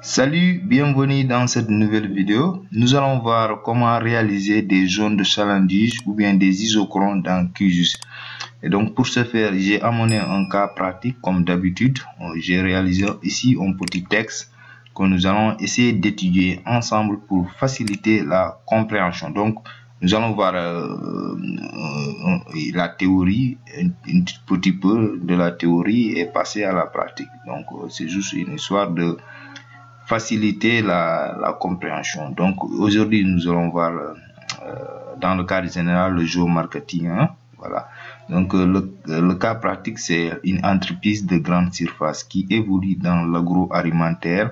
Salut, bienvenue dans cette nouvelle vidéo. Nous allons voir comment réaliser des zones de chalandise ou bien des isochrones dans QGIS. Et donc pour ce faire, j'ai amené un cas pratique comme d'habitude. J'ai réalisé ici un petit texte que nous allons essayer d'étudier ensemble pour faciliter la compréhension. Donc nous allons voir la théorie, un petit peu de la théorie et passer à la pratique. Donc c'est juste une histoire de faciliter la compréhension. Donc aujourd'hui nous allons voir dans le cadre général le géomarketing. Voilà. Donc le cas pratique, c'est une entreprise de grande surface qui évolue dans l'agroalimentaire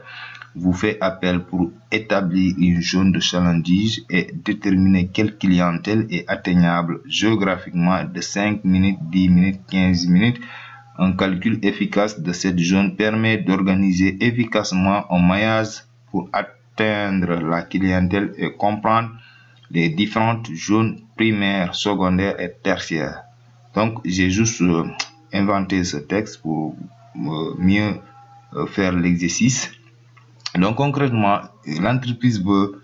vous fait appel pour établir une zone de chalandise et déterminer quelle clientèle est atteignable géographiquement de 5 minutes, 10 minutes, 15 minutes. Un calcul efficace de cette zone permet d'organiser efficacement un maillage pour atteindre la clientèle et comprendre les différentes zones primaires, secondaires et tertiaires. Donc, j'ai juste inventé ce texte pour mieux faire l'exercice. Donc, concrètement, l'entreprise veut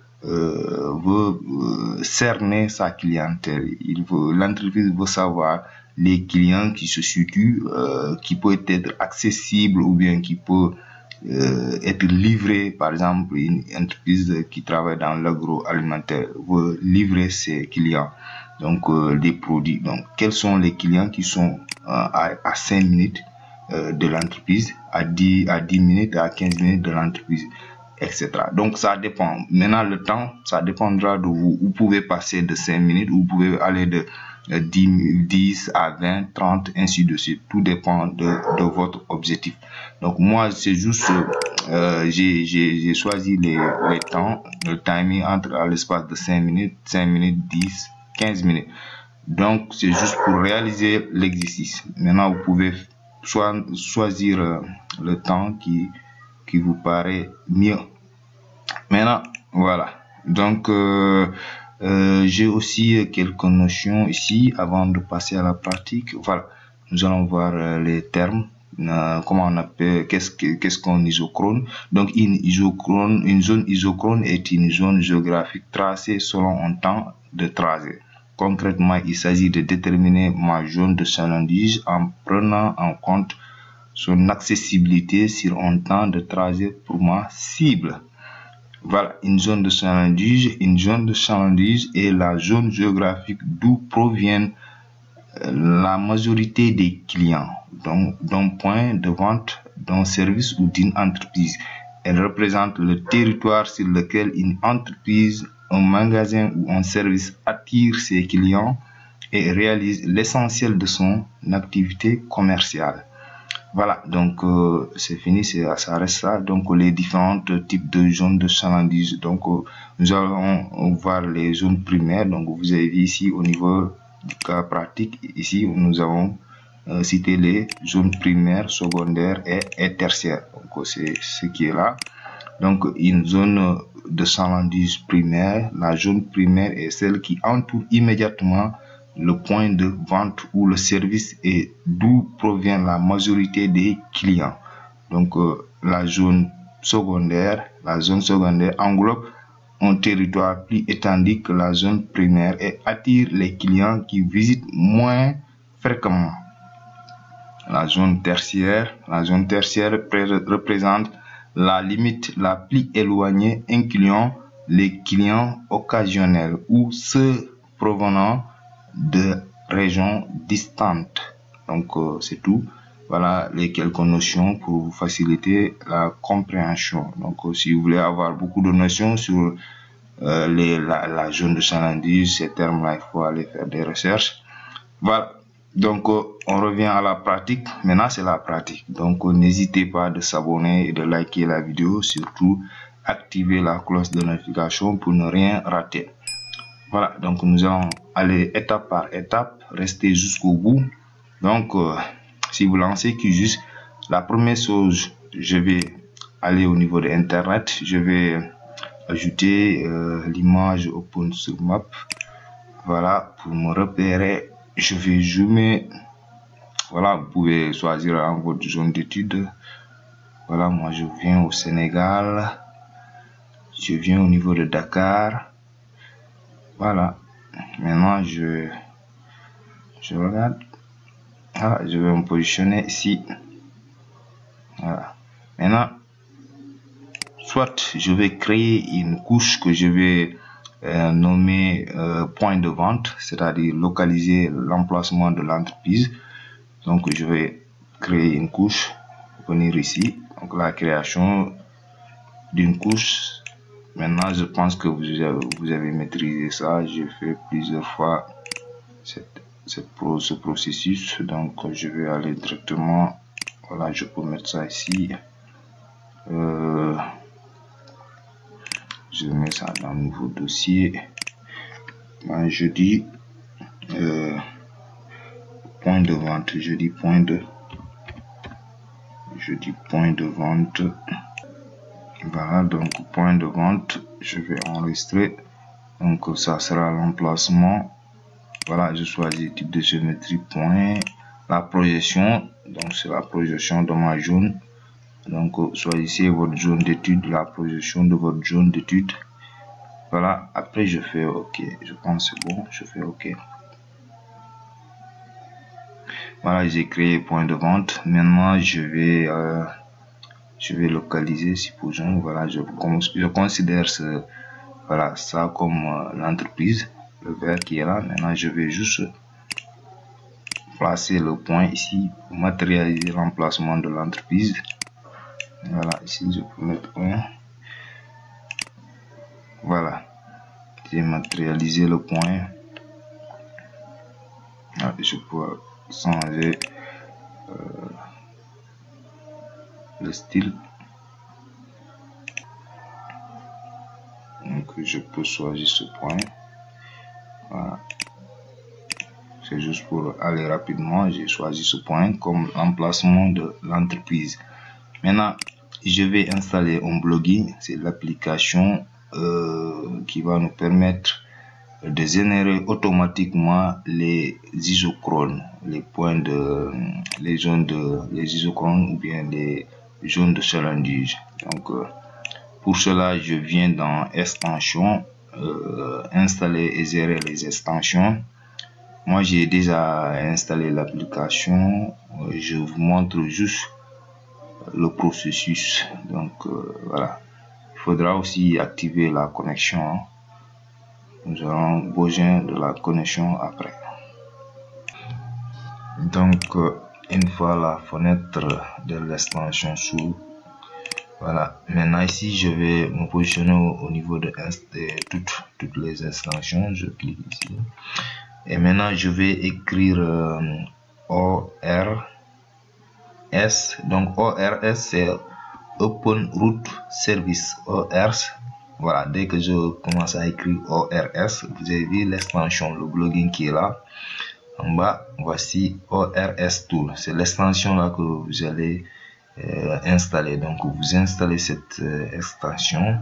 cerner sa clientèle. L'entreprise veut savoir les clients qui se situent, qui peut être accessible ou bien qui peut être livré. Par exemple, une entreprise qui travaille dans l'agroalimentaire veut livrer ses clients donc des produits. Donc quels sont les clients qui sont à 5 minutes de l'entreprise, à 10 minutes, à 15 minutes de l'entreprise, etc. Donc ça dépend. Maintenant le temps, ça dépendra de vous. Vous pouvez passer de 5 minutes, vous pouvez aller de 10 à 20, 30, ainsi de suite. Tout dépend de votre objectif. Donc moi, c'est juste, j'ai choisi les temps, le timing entre à l'espace de 5 minutes, 10, 15 minutes. Donc c'est juste pour réaliser l'exercice. Maintenant, vous pouvez choisir le temps qui vous paraît mieux. Maintenant, voilà. Donc j'ai aussi quelques notions ici avant de passer à la pratique. Voilà, nous allons voir les termes, comment on appelle, qu'est-ce qu'un isochrone. Donc une zone isochrone est une zone géographique tracée selon un temps de tracé. Concrètement, il s'agit de déterminer ma zone de chalandise en prenant en compte son accessibilité sur un temps de tracé pour ma cible. Voilà, une zone de chalandise. Une zone de chalandise est la zone géographique d'où proviennent la majorité des clients, donc d'un point de vente, d'un service ou d'une entreprise. Elle représente le territoire sur lequel une entreprise, un magasin ou un service attire ses clients et réalise l'essentiel de son activité commerciale. Voilà, donc c'est fini, ça reste ça. Donc les différents types de zones de chalandise. Donc nous allons voir les zones primaires. Donc vous avez vu ici au niveau du cas pratique, ici nous avons cité les zones primaires, secondaires et tertiaires. Donc c'est ce qui est là. Donc une zone de chalandise primaire, la zone primaire est celle qui entoure immédiatement le point de vente ou le service et d'où provient la majorité des clients. Donc la zone secondaire englobe un territoire plus étendu que la zone primaire et attire les clients qui visitent moins fréquemment. La zone tertiaire représente la limite la plus éloignée, incluant les clients occasionnels ou ceux provenant de régions distantes. Donc c'est tout. Voilà les quelques notions pour vous faciliter la compréhension. Donc si vous voulez avoir beaucoup de notions sur la zone de chalandise, ces termes-là, il faut aller faire des recherches. Voilà. Donc on revient à la pratique. Maintenant c'est la pratique. Donc n'hésitez pas de s'abonner et de liker la vidéo, surtout activer la cloche de notification pour ne rien rater. Voilà, donc nous allons aller étape par étape, rester jusqu'au bout. Donc si vous lancez QGIS, la première chose, je vais aller au niveau de internet, je vais ajouter l'image OpenStreetMap. Voilà, pour me repérer, je vais zoomer. Voilà, vous pouvez choisir votre zone d'étude. Voilà, moi je viens au Sénégal. Je viens au niveau de Dakar. Voilà. Maintenant, je regarde. Ah, je vais me positionner ici. Voilà. Maintenant, soit je vais créer une couche que je vais nommer point de vente, c'est-à-dire localiser l'emplacement de l'entreprise. Donc, je vais créer une couche, venir ici. Donc, la création d'une couche. Maintenant, je pense que vous avez maîtrisé ça. J'ai fait plusieurs fois ce processus. Donc, je vais aller directement. Voilà, je peux mettre ça ici. Je mets ça dans un nouveau dossier. Ben, je dis point de vente. Je dis point de vente. Voilà, donc point de vente. Je vais enregistrer. Donc, ça sera l'emplacement. Voilà, je choisis type de géométrie, point. La projection, donc c'est la projection de ma zone. Donc, choisissez votre zone d'étude, la projection de votre zone d'étude. Voilà, après je fais OK. Je pense que c'est bon, je fais OK. Voilà, j'ai créé point de vente. Maintenant, je vais localiser, supposons. Voilà, je considère voilà, ça comme l'entreprise, le vert qui est là. Maintenant, je vais juste placer le point ici pour matérialiser l'emplacement de l'entreprise. Voilà, ici je peux mettre un. Voilà, j'ai matérialisé le point. Ah, je peux changer le style. Donc je peux choisir ce point. Voilà. C'est juste pour aller rapidement. J'ai choisi ce point comme emplacement de l'entreprise. Maintenant, je vais installer un plugin. C'est l'application qui va nous permettre de générer automatiquement les isochrones, les points de les isochrones ou bien les zones de chalandise. Donc pour cela, je viens dans extension, installer et gérer les extensions. Moi, j'ai déjà installé l'application. Je vous montre juste le processus. Donc voilà, il faudra aussi activer la connexion. Nous aurons besoin de la connexion après. Donc une fois la fenêtre de l'extension s'ouvre, voilà, maintenant ici je vais me positionner au niveau de toutes les extensions. Je clique ici et maintenant je vais écrire ORS. Donc ORS c'est Open Route Service. ORS. Voilà, dès que je commence à écrire ORS, vous avez vu l'extension, le plugin qui est là. En bas, voici ORS Tool. C'est l'extension là que vous allez installer. Donc, vous installez cette extension.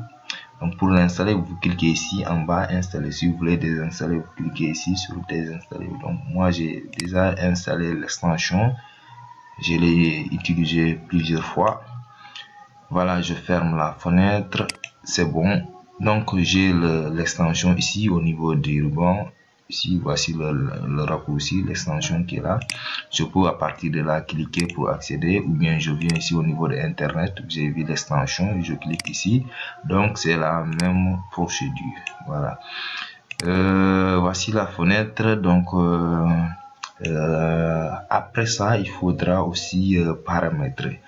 Donc, pour l'installer, vous cliquez ici en bas, installer. Si vous voulez désinstaller, vous cliquez ici sur désinstaller. Donc, moi, j'ai déjà installé l'extension. Je l'ai utilisé plusieurs fois. Voilà, je ferme la fenêtre. C'est bon. Donc, j'ai l'extension ici au niveau du ruban. Ici, voici le raccourci, l'extension qui est là. Je peux à partir de là cliquer pour accéder, ou bien je viens ici au niveau de Internet. Vous avez vu l'extension, je clique ici. Donc, c'est la même procédure. Voilà. Voici la fenêtre. Donc, après ça, il faudra aussi paramétrer.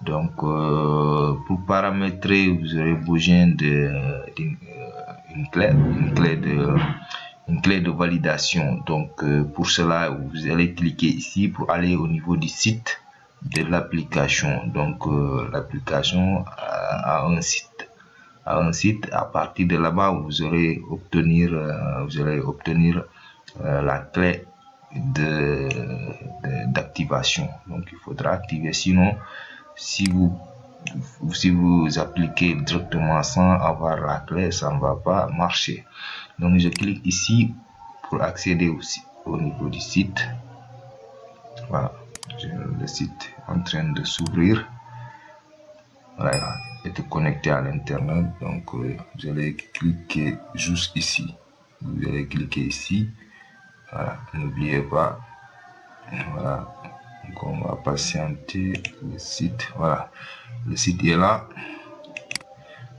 Donc, pour paramétrer, vous aurez besoin d'une clé de validation. Donc, pour cela, vous allez cliquer ici pour aller au niveau du site de l'application. Donc, l'application a un site. À partir de là-bas, vous allez obtenir la clé d'activation. Donc, il faudra activer. Sinon, si vous appliquez directement sans avoir la clé, ça ne va pas marcher. Donc je clique ici pour accéder aussi au niveau du site. Voilà, le site est en train de s'ouvrir. voilà, être connecté à l'internet. Donc vous allez cliquer juste ici, vous allez cliquer ici, voilà, n'oubliez pas, voilà. Donc on va patienter le site, voilà, le site est là.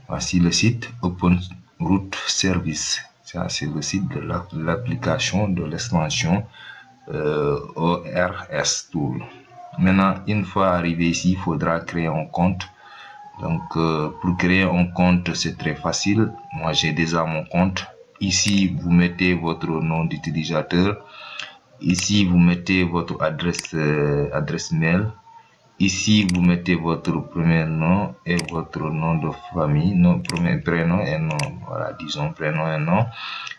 Voici le site OpenRoute Service. Ça, c'est le site de l'application de l'extension ORS Tool. Maintenant, une fois arrivé ici, il faudra créer un compte. Donc, pour créer un compte, c'est très facile. Moi, j'ai déjà mon compte. Ici, vous mettez votre nom d'utilisateur. Ici, vous mettez votre adresse mail. Ici, vous mettez votre premier nom et votre nom de famille, nom, premier prénom et nom, voilà, disons prénom et nom.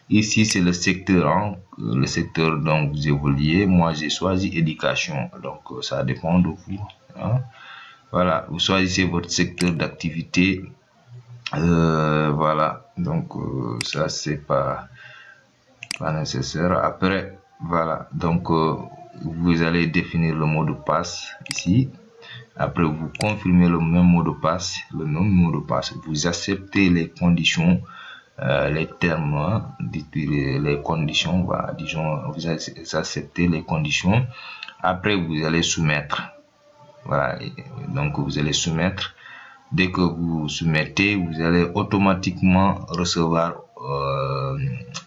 Ici, c'est le secteur, hein, le secteur dont vous évoluez. Moi, j'ai choisi éducation, donc ça dépend de vous. Hein. Voilà, vous choisissez votre secteur d'activité. Voilà, donc ça, c'est pas nécessaire. Après, voilà, donc vous allez définir le mot de passe ici. Après, vous confirmez le même mot de passe, le même mot de passe. Vous acceptez les conditions, les termes, les conditions, voilà, disons, vous acceptez les conditions. Après, vous allez soumettre. Voilà, donc vous allez soumettre. Dès que vous soumettez, vous allez automatiquement recevoir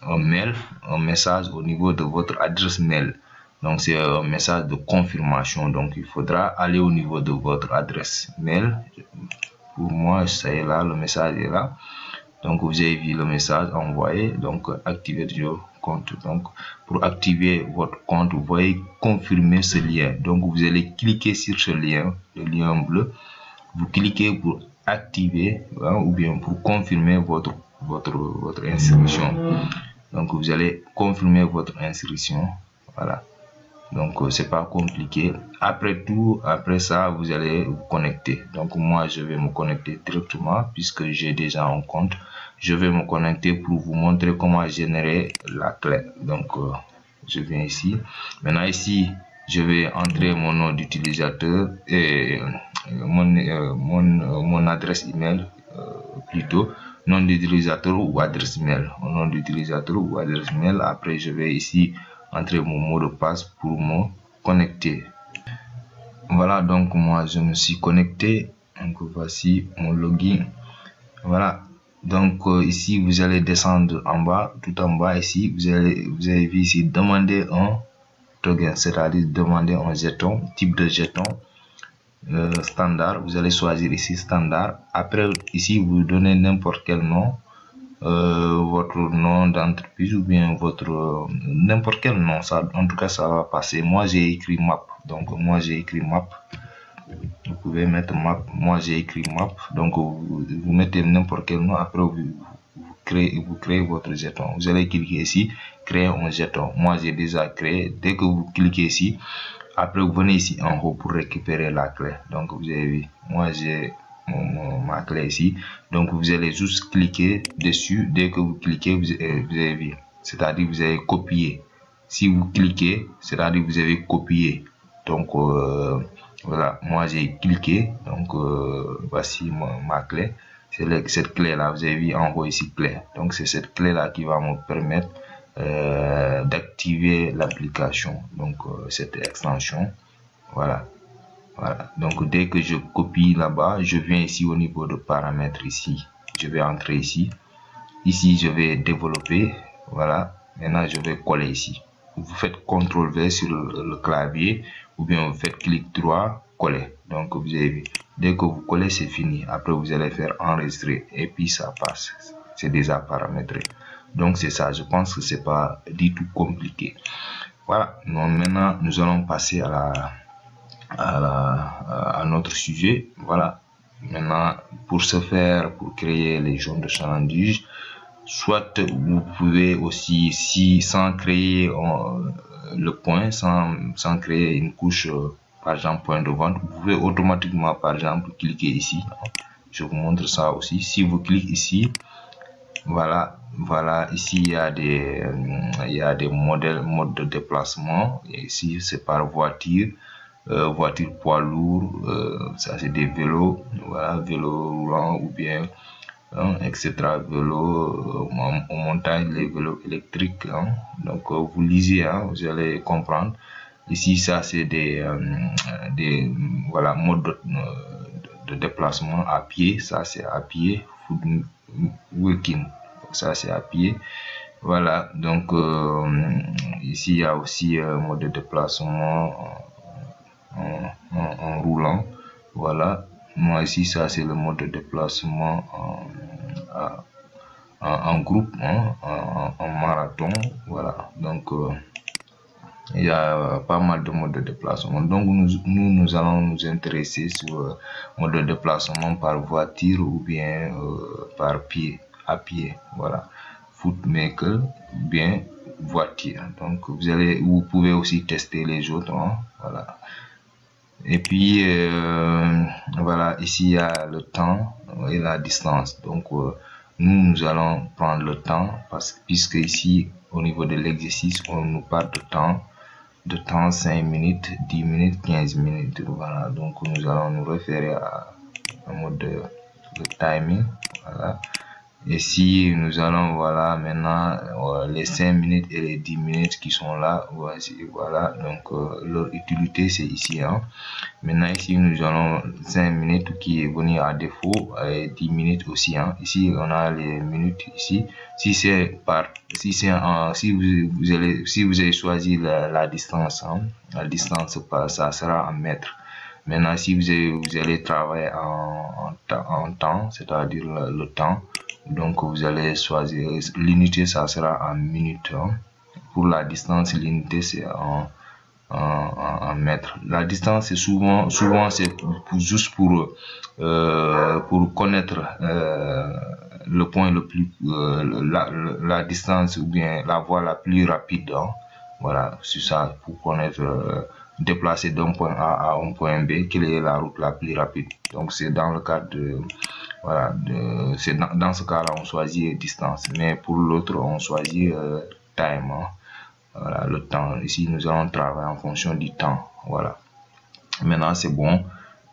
un message au niveau de votre adresse mail. Donc c'est un message de confirmation. Donc il faudra aller au niveau de votre adresse mail. Pour moi, ça est là, le message est là. Donc vous avez vu le message envoyé. Donc activez votre compte. Donc pour activer votre compte, vous voyez confirmer ce lien. Donc vous allez cliquer sur ce lien, le lien bleu. Vous cliquez pour activer, hein, ou bien pour confirmer votre inscription. Donc vous allez confirmer votre inscription. Voilà. Donc c'est pas compliqué. Après tout, après ça, vous allez vous connecter. Donc moi, je vais me connecter directement puisque j'ai déjà un compte. Je vais me connecter pour vous montrer comment générer la clé. Donc je viens ici. Maintenant ici, je vais entrer mon nom d'utilisateur et mon adresse email, plutôt nom d'utilisateur ou adresse mail. Mon nom d'utilisateur ou adresse mail. Après, je vais ici entrer mon mot de passe pour me connecter. Voilà, donc moi je me suis connecté. Donc voici mon login. Voilà, donc ici vous allez descendre en bas, tout en bas ici, vous avez vu ici demander un token, c'est-à-dire demander un jeton, type de jeton standard. Vous allez choisir ici standard. Après ici vous donnez n'importe quel nom. Votre nom d'entreprise ou bien votre n'importe quel nom, ça en tout cas ça va passer. Moi j'ai écrit map, donc moi j'ai écrit map. Vous pouvez mettre map, moi j'ai écrit map. Donc vous mettez n'importe quel nom. Après vous créez votre jeton. Vous allez cliquer ici, créer un jeton. Moi j'ai déjà créé. Dès que vous cliquez ici, après vous venez ici en haut pour récupérer la clé. Donc vous avez vu, moi j'ai ma clé ici. Donc vous allez juste cliquer dessus. Dès que vous cliquez, vous avez vu, c'est-à-dire vous avez copié. Si vous cliquez, c'est-à-dire vous avez copié. Donc voilà, moi j'ai cliqué. Donc voici ma clé. C'est cette clé là, vous avez vu en haut ici clé. Donc c'est cette clé là qui va me permettre d'activer l'application, donc cette extension. Voilà. Voilà, donc dès que je copie là-bas, je viens ici au niveau de paramètres ici. Je vais entrer ici. Ici, je vais développer. Voilà, maintenant je vais coller ici. Vous faites CTRL V sur le clavier ou bien vous faites clic droit, coller. Donc vous avez vu, dès que vous collez, c'est fini. Après, vous allez faire enregistrer et puis ça passe. C'est déjà paramétré. Donc c'est ça, je pense que c'est pas du tout compliqué. Voilà, donc maintenant nous allons passer à notre sujet. Voilà, maintenant pour ce faire, pour créer les zones de chalandise, soit vous pouvez aussi ici sans créer le point, sans créer une couche, par exemple point de vente, vous pouvez automatiquement par exemple cliquer ici. Je vous montre ça aussi. Si vous cliquez ici, voilà, ici il y a des modes de déplacement. Et ici c'est par voiture, voitures poids lourds, ça c'est des vélos, voilà, vélos roulants ou bien etc. Vélos en montagne, les vélos électriques. Donc vous lisez, vous allez comprendre. Ici, ça c'est des voilà, modes de déplacement à pied. Ça c'est à pied, foot walking. Ça c'est à pied. Voilà, donc ici il y a aussi un mode de déplacement en roulant. Voilà, moi ici ça c'est le mode de déplacement en groupe, en marathon. Voilà, donc il y a pas mal de modes de déplacement. Donc nous allons nous intéresser sur le mode de déplacement par voiture ou bien par pied, à pied. Voilà, footmaker ou bien voiture. Donc vous pouvez aussi tester les autres. Voilà. Et puis voilà, ici il y a le temps et la distance. Donc nous allons prendre le temps puisque ici au niveau de l'exercice on nous parle de temps 5 minutes, 10 minutes, 15 minutes. Voilà, donc nous allons nous référer à un mode de timing. Voilà. Et si nous allons, voilà, maintenant les 5 minutes et les 10 minutes qui sont là, voilà, donc leur utilité c'est ici. Maintenant ici nous allons 5 minutes qui est venu à défaut et 10 minutes aussi. Ici on a les minutes ici. Si vous avez choisi la distance, la distance ça sera en mètres. Maintenant si vous allez travailler en temps, c'est-à-dire le temps, donc vous allez choisir l'unité, ça sera en minutes. Pour la distance, l'unité c'est en mètres. La distance c'est souvent c'est juste pour connaître le point le plus la distance ou bien la voie la plus rapide. Voilà, c'est ça, pour connaître déplacer d'un point A à un point B, quelle est la route la plus rapide. Donc c'est dans le cadre de voilà, c'est dans ce cas là on choisit distance, mais pour l'autre on choisit time. Voilà, le temps. Ici nous allons travailler en fonction du temps. Voilà, maintenant c'est bon.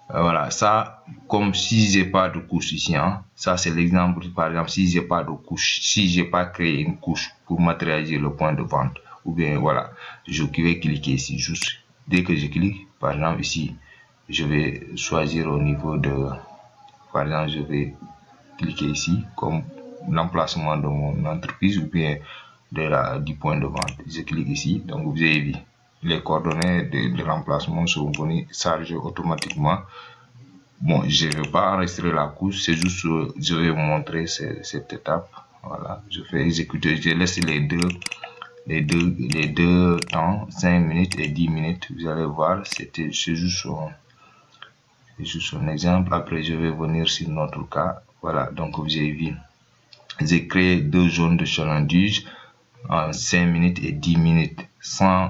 Voilà, ça comme si j'ai pas de couche ici, ça c'est l'exemple. Par exemple, si j'ai pas de couche, si j'ai pas créé une couche pour matérialiser le point de vente, ou bien voilà, je vais cliquer ici. Juste dès que je clique, par exemple ici, je vais choisir au niveau de, par exemple, je vais cliquer ici comme l'emplacement de mon entreprise ou bien du point de vente. Je clique ici, donc vous avez vu les coordonnées de l'emplacement sont venues charger automatiquement. Bon, je ne vais pas enregistrer la couche, c'est juste je vais vous montrer cette étape. Voilà, je fais exécuter, je laisse les deux temps, 5 minutes et 10 minutes. Vous allez voir, c'est juste un exemple. Après je vais venir sur notre cas. Voilà, donc vous avez vu, j'ai créé deux zones de challenge en 5 minutes et 10 minutes sans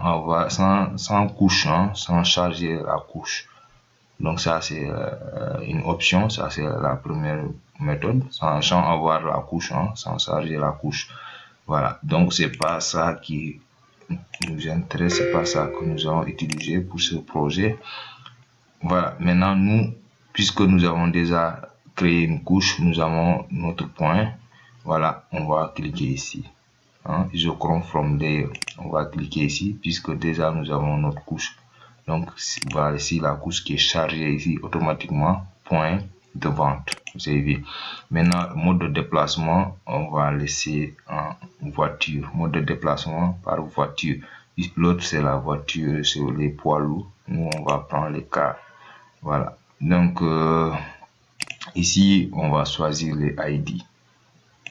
couche, sans charger la couche. Donc ça c'est une option, ça c'est la première méthode, sans avoir la couche, sans charger la couche. Voilà, donc c'est pas ça qui nous intéresse, c'est pas ça que nous allons utiliser pour ce projet. Voilà, maintenant nous, puisque nous avons déjà créé une couche, nous avons notre point. Voilà, on va cliquer ici. Je crome from there. On va cliquer ici puisque déjà nous avons notre couche. Donc voilà ici la couche qui est chargée ici automatiquement, point de vente. Vous avez vu. Maintenant mode de déplacement, on va laisser en voiture. Mode de déplacement par voiture. L'autre c'est la voiture, c'est les poids lourds. Nous on va prendre les cars. Voilà. Donc ici on va choisir les ID.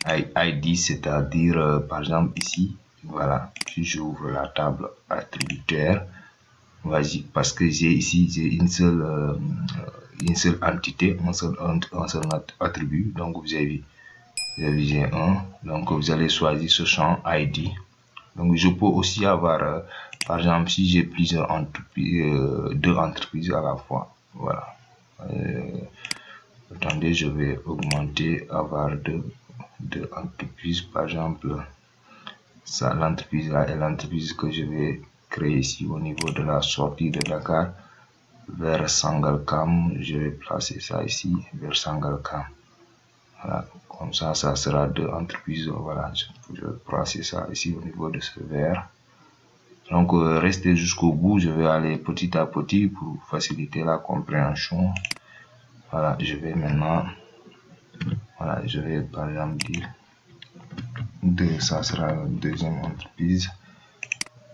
ID, c'est-à-dire par exemple ici, voilà, si j'ouvre la table attributaire, vas-y, parce que j'ai ici une seule entité, un seul attribut. Donc vous avez vu, j'ai un, donc vous allez choisir ce champ ID. Donc je peux aussi avoir par exemple si j'ai plusieurs entreprises, deux entreprises à la fois. Voilà, attendez, je vais augmenter, avoir deux entreprises, par exemple ça, l'entreprise là est l'entreprise que je vais créer ici au niveau de la sortie de Dakar. vers Sangalkam. Je vais placer ça ici vers Sangalkam. Voilà, comme ça sera deux entreprises. Voilà, je vais placer ça ici au niveau de ce verre. Donc, restez jusqu'au bout. Je vais aller petit à petit pour faciliter la compréhension. Voilà, je vais maintenant, voilà, je vais par exemple dire ça sera la deuxième entreprise.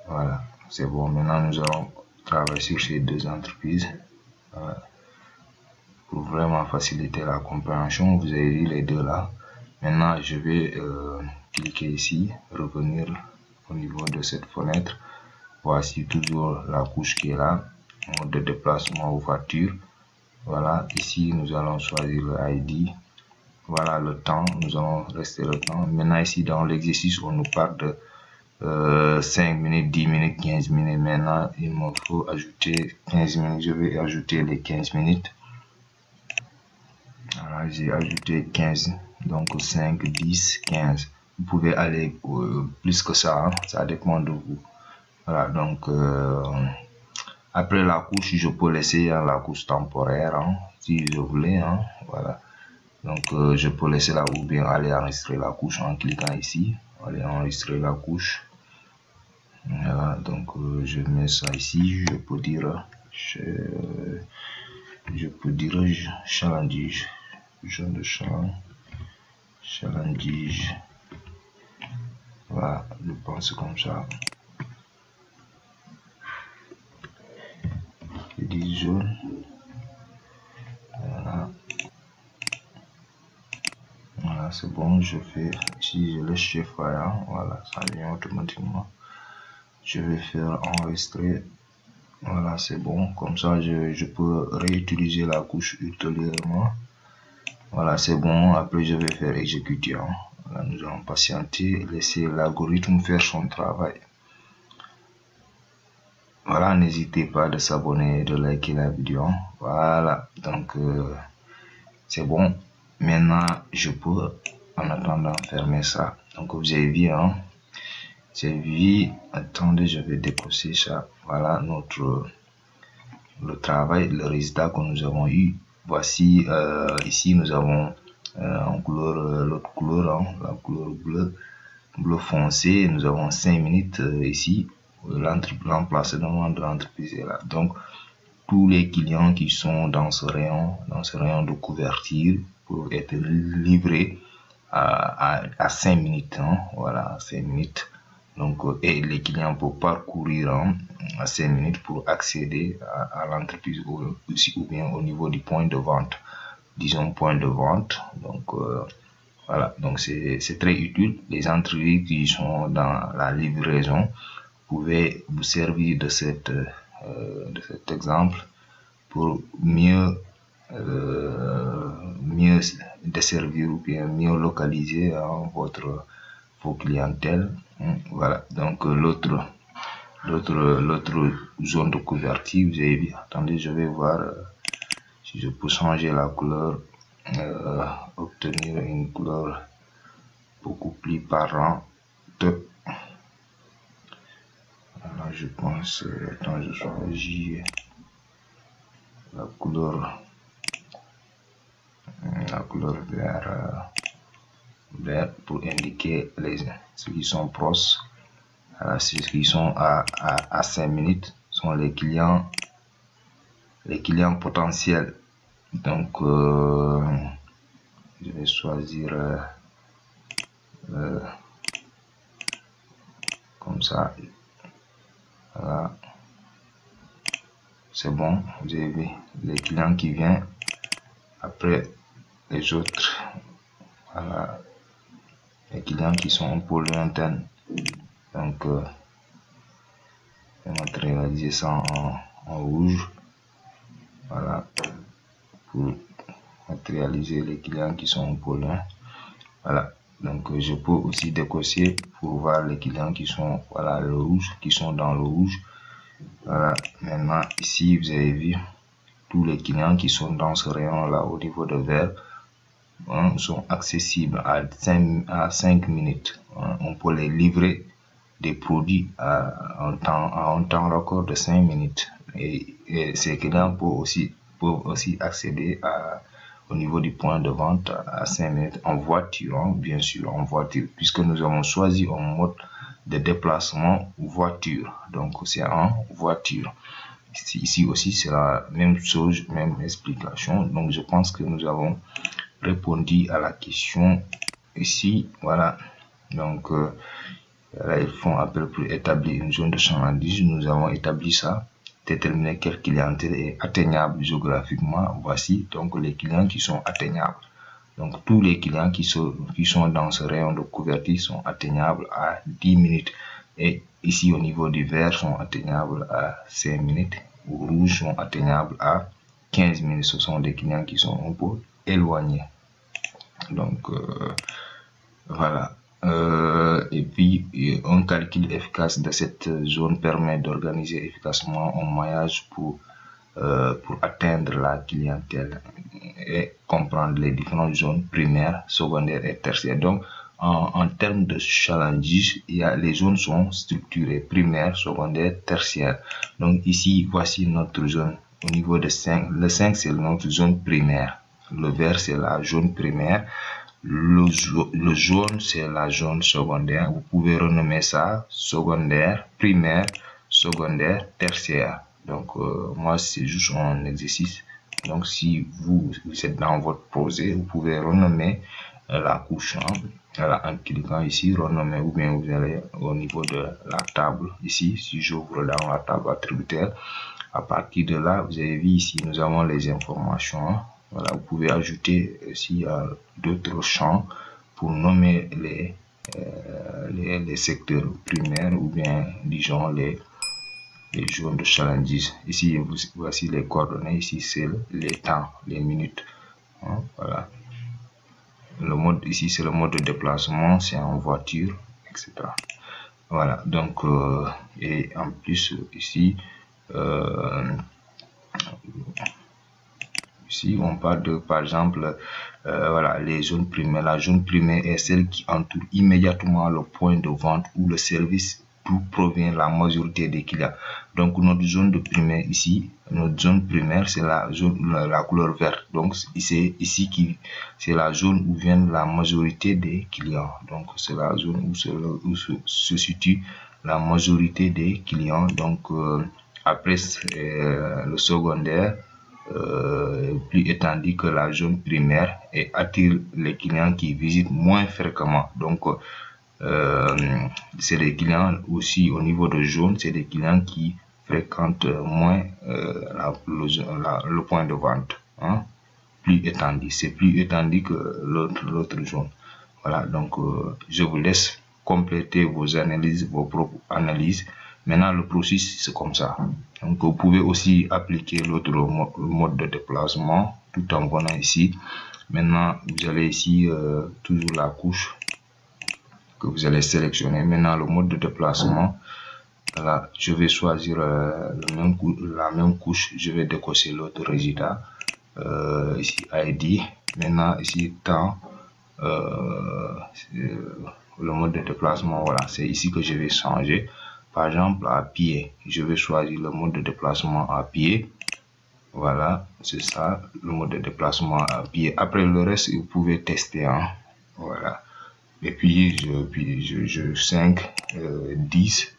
Voilà, c'est bon. Maintenant, nous allons travailler sur ces deux entreprises. Voilà. Pour vraiment faciliter la compréhension, vous avez vu les deux là. Maintenant, je vais cliquer ici, revenir au niveau de cette fenêtre. Voici toujours la couche qui est là, mode de déplacement aux voitures. Voilà, ici nous allons choisir le ID. Voilà le temps, nous allons rester le temps. Maintenant ici dans l'exercice, on nous parle de 5 minutes, 10 minutes, 15 minutes. Maintenant, il me faut ajouter 15 minutes. Je vais ajouter les 15 minutes. Voilà, j'ai ajouté 15. Donc 5, 10, 15. Vous pouvez aller plus que ça, hein? Ça dépend de vous. Voilà, donc après la couche, je peux laisser la couche temporaire, hein, si je voulais, hein, voilà. Donc je peux laisser là ou bien aller enregistrer la couche en cliquant ici. Aller enregistrer la couche. Voilà, donc je mets ça ici. Je peux dire challenge. Genre de challenge. Voilà, je pense comme ça. Je dis jaune. Voilà. Voilà, c'est bon. Je fais, si je laisse chez Fire, voilà, ça vient automatiquement. Je vais faire enregistrer. Voilà, c'est bon. Comme ça, je peux réutiliser la couche ultérieurement. Voilà, c'est bon. Après, je vais faire exécuter. Hein. Voilà, nous allons patienter, laisser l'algorithme faire son travail. Voilà, n'hésitez pas de s'abonner et de liker la vidéo. Voilà, donc c'est bon. Maintenant, je peux en attendant fermer ça. Donc, vous avez vu, hein. J'ai vu. Attendez, je vais décocher ça. Voilà le travail, le résultat que nous avons eu. Voici ici nous avons en couleur l'autre couleur, hein, la couleur bleu foncé. Nous avons 5 minutes ici. L'emplacement de l'entreprise est là. Donc tous les clients qui sont dans ce rayon de couverture peuvent être livrés à 5 minutes, hein, voilà, 5 minutes. Donc et les clients peuvent parcourir à 5 minutes pour accéder à l'entreprise ou bien au niveau du point de vente, disons point de vente. Donc voilà, donc c'est très utile. Les entreprises qui sont dans la livraison, vous pouvez vous servir de cet exemple pour mieux desservir ou bien mieux localiser vos clientèles. Voilà, donc l'autre zone de couverture, vous avez vu. Attendez, je vais voir si je peux changer la couleur, obtenir une couleur beaucoup plus parlante. Voilà, je pense, attends, je choisis la couleur vert pour indiquer ceux qui sont proches. Ceux qui sont à 5 minutes sont les clients potentiels. Donc je vais choisir comme ça. Voilà, c'est bon. Vous avez vu les clients qui viennent après les autres. Voilà, les clients qui sont un peu lointains. Donc on va matérialiser ça en rouge. Voilà, pour matérialiser les clients qui sont un peu loin. Voilà, donc je peux aussi décocher pour voir les clients qui sont, voilà, le rouge, qui sont dans le rouge. Voilà, maintenant ici vous avez vu tous les clients qui sont dans ce rayon là au niveau de vert, hein, sont accessibles à 5 minutes. Hein, on peut les livrer des produits à un temps record de 5 minutes et et ces clients peuvent aussi accéder au niveau du point de vente à 5 minutes en voiture, hein, bien sûr, en voiture, puisque nous avons choisi un mode de déplacement voiture. Donc, c'est en voiture. Ici aussi, c'est la même chose, même explication. Donc, je pense que nous avons répondu à la question ici. Voilà. Donc, là, ils font appel pour établir une zone de chalandise. Nous avons établi ça. Déterminer quelle clientèle est atteignable géographiquement. Voici donc les clients qui sont atteignables. Donc, tous les clients qui sont dans ce rayon de couverture sont atteignables à 10 minutes. Et ici, au niveau du vert, sont atteignables à 5 minutes. Ou rouge sont atteignables à 15 minutes. Ce sont des clients qui sont un peu éloignés. Donc, voilà. Et puis, un calcul efficace de cette zone permet d'organiser efficacement un maillage pour atteindre la clientèle et comprendre les différentes zones primaires, secondaires et tertiaires. Donc, en termes de challenges, les zones sont structurées, primaires, secondaires, tertiaires. Donc, ici, voici notre zone au niveau de 5. Le 5, c'est notre zone primaire. Le vert, c'est la zone primaire. Le jaune, c'est la zone secondaire. Vous pouvez renommer ça secondaire, primaire, secondaire, tertiaire. Donc, moi, c'est juste un exercice. Donc, si vous êtes dans votre projet, vous pouvez renommer la couche. Voilà, en cliquant ici, renommer, ou bien vous allez au niveau de la table. Ici, si j'ouvre dans la table attributaire, à partir de là, vous avez vu ici, nous avons les informations. Voilà, vous pouvez ajouter ici d'autres champs pour nommer les secteurs primaires ou bien, disons, les zones de challenges. Ici, voici les coordonnées. Ici, c'est les temps, les minutes. Voilà. Le mode ici, c'est le mode de déplacement, c'est en voiture, etc. Voilà. Donc, et en plus, ici, ici, on parle de, par exemple, voilà, les zones primaires. La zone primaire est celle qui entoure immédiatement le point de vente ou le service d'où provient la majorité des clients. Donc, notre zone de primaire ici, notre zone primaire, c'est la couleur verte. Donc, c'est ici c'est la zone où vient la majorité des clients. Donc, c'est la zone où se situe la majorité des clients. Donc, après, le secondaire, plus étendu que la zone primaire et attire les clients qui visitent moins fréquemment. Donc, c'est des clients aussi au niveau de jaune, c'est des clients qui fréquentent moins le point de vente. Plus étendu, c'est plus étendu que l'autre jaune. Voilà, donc je vous laisse compléter vos analyses, vos propres analyses. Maintenant, le processus, c'est comme ça. Donc, vous pouvez aussi appliquer l'autre mode de déplacement tout en venant ici. Maintenant, vous allez ici, toujours la couche que vous allez sélectionner. Maintenant, le mode de déplacement. Voilà, je vais choisir la même couche. Je vais décocher l'autre résultat. Ici, ID. Maintenant, ici, temps. Le mode de déplacement, voilà, c'est ici que je vais changer. Par exemple, à pied, je vais choisir le mode de déplacement à pied. Voilà, c'est ça, le mode de déplacement à pied. Après le reste, vous pouvez tester. Voilà. Et puis, je 5, 10.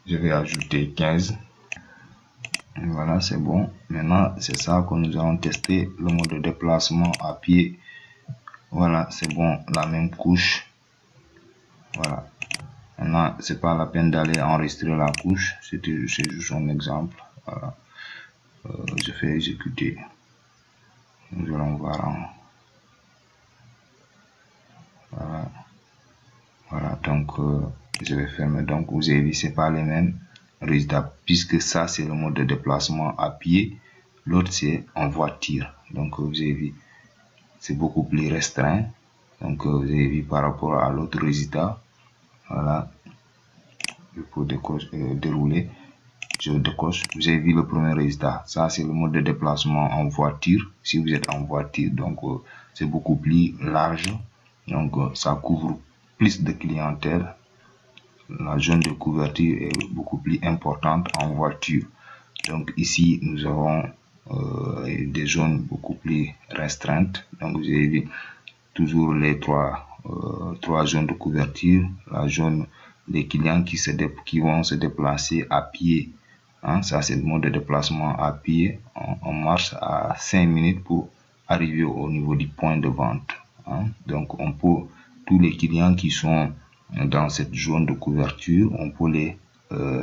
Je vais ajouter 15. Voilà, c'est bon. Maintenant, c'est ça que nous allons tester, le mode de déplacement à pied. Voilà, c'est bon, la même couche. Voilà. Maintenant, c'est pas la peine d'aller enregistrer la couche, c'est juste un exemple. Voilà. Je fais exécuter. Nous allons voir. Voilà. Voilà, donc je vais fermer. Donc vous avez vu, c'est pas les mêmes résultats puisque ça c'est le mode de déplacement à pied, l'autre c'est en voiture. Donc vous avez vu, c'est beaucoup plus restreint. Donc vous avez vu par rapport à l'autre résultat. Voilà, je peux dérouler. Je décoche. Vous avez vu le premier résultat. Ça c'est le mode de déplacement en voiture. Si vous êtes en voiture, donc c'est beaucoup plus large. Donc ça couvre plus de clientèle. La zone de couverture est beaucoup plus importante en voiture. Donc ici, nous avons des zones beaucoup plus restreintes. Donc vous avez vu toujours les trois zones de couverture. La zone des clients qui vont se déplacer à pied. Hein, ça, c'est le mode de déplacement à pied. On marche à 5 minutes pour arriver au niveau du point de vente. Hein. Donc, tous les clients qui sont dans cette zone de couverture, on peut les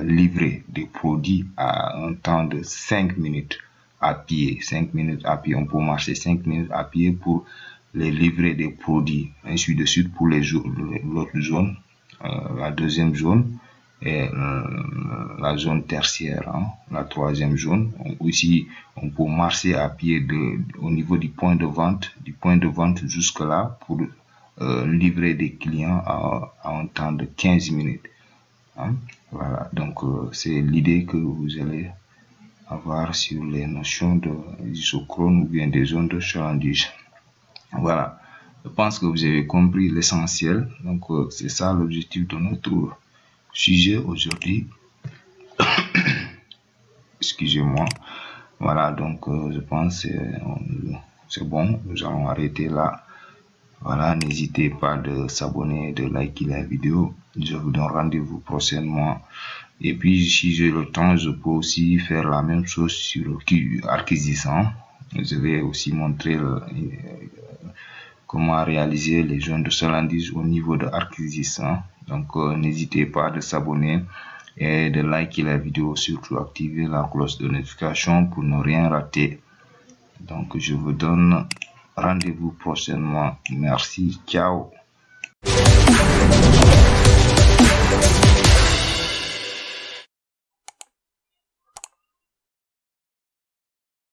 livrer des produits à un temps de 5 minutes à pied. 5 minutes à pied. On peut marcher 5 minutes à pied pour les livrer des produits. Ainsi de suite pour l'autre zone. La deuxième zone et la zone tertiaire, hein, la troisième zone. Ici, on peut marcher à pied au niveau du point de vente jusque là pour livrer des clients à un temps de 15 minutes. Hein. Voilà, donc c'est l'idée que vous allez avoir sur les notions de isochrone ou bien des zones de chalandise. Voilà, je pense que vous avez compris l'essentiel. Donc c'est ça l'objectif de notre sujet aujourd'hui. Excusez-moi. Voilà, donc je pense que c'est bon, nous allons arrêter là. Voilà, n'hésitez pas de s'abonner, de liker la vidéo. Je vous donne rendez-vous prochainement. Et puis, si j'ai le temps, je peux aussi faire la même chose sur Archizis. Je vais aussi montrer comment réaliser les zones de chalandise au niveau de Archizis. Donc, n'hésitez pas de s'abonner et de liker la vidéo, surtout activer la cloche de notification pour ne rien rater. Donc, je vous donne rendez-vous prochainement. Merci. Ciao.